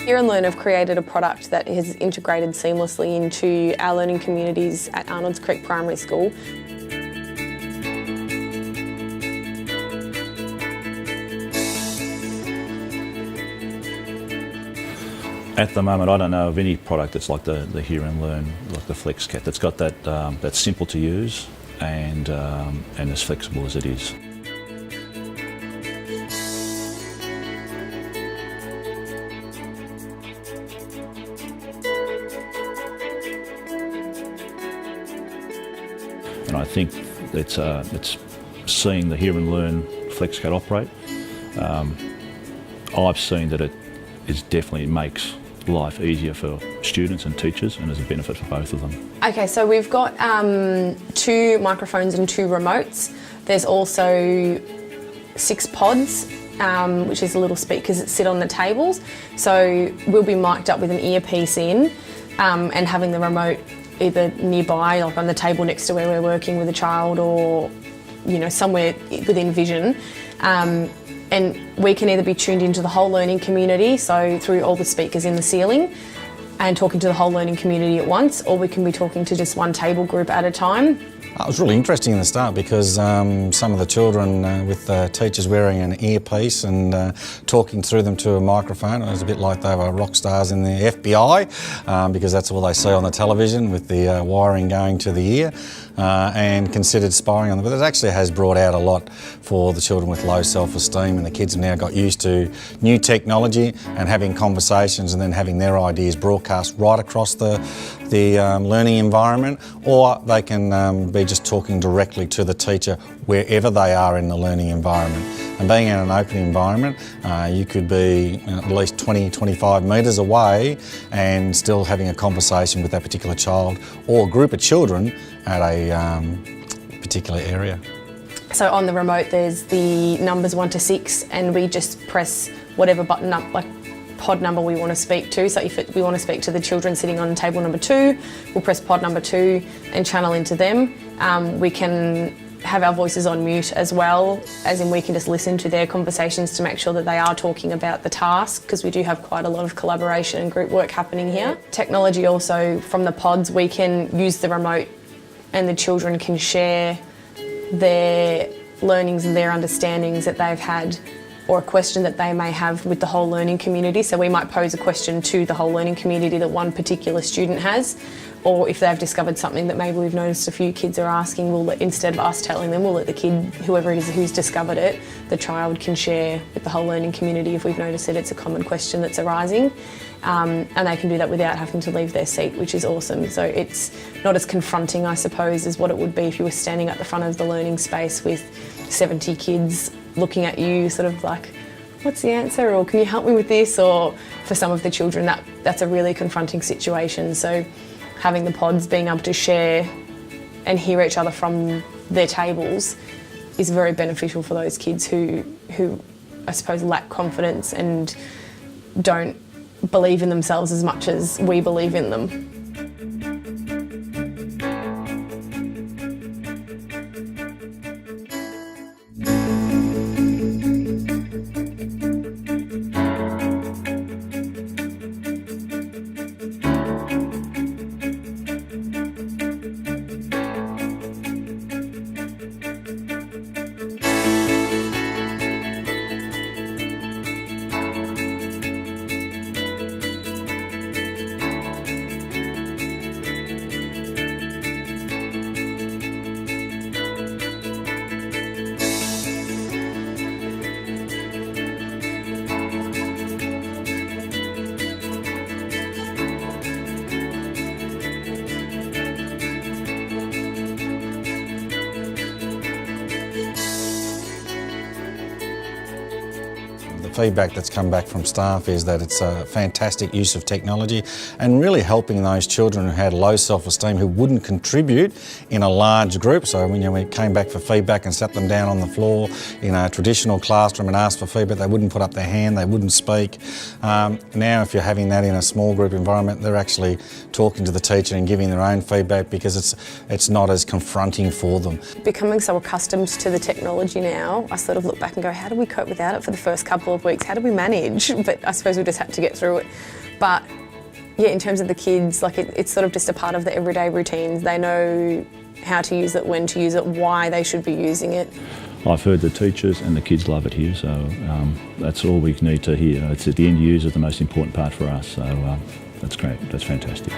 Hear and Learn have created a product that is integrated seamlessly into our learning communities at Arnolds Creek Primary School. At the moment, I don't know of any product that's like the Hear and Learn, like the Flexcat, that's got that that's simple to use and as flexible as it is. And I think it's seeing the Hear and Learn Flexcat operate. I've seen that it definitely makes life easier for students and teachers, and is a benefit for both of them. Okay, so we've got 2 microphones and 2 remotes. There's also 6 pods, which is little speakers that sit on the tables. So we'll be mic'd up with an earpiece in and having the remote either nearby, like on the table next to where we're working with a child, or somewhere within vision. And we can either be tuned into the whole learning community, so through all the speakers in the ceiling, and talking to the whole learning community at once, or we can be talking to just one table group at a time. It was really interesting in the start because some of the children with teachers wearing an earpiece and talking through them to a microphone, it was a bit like they were rock stars in the FBI because that's all they see on the television with the wiring going to the ear. And considered spying on them. But it actually has brought out a lot for the children with low self-esteem, and the kids have now got used to new technology and having conversations and then having their ideas broadcast right across the learning environment, or they can be just talking directly to the teacher wherever they are in the learning environment. And being in an open environment, you could be at least 20-25 metres away and still having a conversation with that particular child or group of children at a particular area. So on the remote there's the numbers 1 to 6, and we just press whatever button up, like pod number we want to speak to. So if we want to speak to the children sitting on table number 2, we'll press pod number 2 and channel into them. We can have our voices on mute as well, as in we can just listen to their conversations to make sure that they are talking about the task, because we do have quite a lot of collaboration and group work happening here. Technology also, from the pods, we can use the remote and the children can share their learnings and their understandings that they've had, or a question that they may have with the whole learning community. So we might pose a question to the whole learning community that one particular student has, or if they've discovered something that maybe we've noticed a few kids are asking, instead of us telling them, we'll let the kid, whoever it is who's discovered it, the child can share with the whole learning community if we've noticed that it's a common question that's arising. And they can do that without having to leave their seat, which is awesome. So it's not as confronting, I suppose, as what it would be if you were standing at the front of the learning space with 70 kids looking at you sort of like, what's the answer, or can you help me with this? Or for some of the children that's a really confronting situation. So having the pods being able to share and hear each other from their tables is very beneficial for those kids who I suppose lack confidence and don't believe in themselves as much as we believe in them. Feedback that's come back from staff is that it's a fantastic use of technology and really helping those children who had low self-esteem, who wouldn't contribute in a large group. So when we came back for feedback and sat them down on the floor in a traditional classroom and asked for feedback, they wouldn't put up their hand, they wouldn't speak. Now if you're having that in a small group environment, they're actually talking to the teacher and giving their own feedback because it's not as confronting for them. Becoming so accustomed to the technology now, I sort of look back and go, how do we cope without it for the first couple of weeks. How do we manage? But I suppose we just had to get through it. But yeah, in terms of the kids, like it's sort of just a part of the everyday routines. They know how to use it, when to use it, why they should be using it. I've heard the teachers and the kids love it here, so that's all we need to hear. It's the end user, the most important part for us, so that's great, that's fantastic.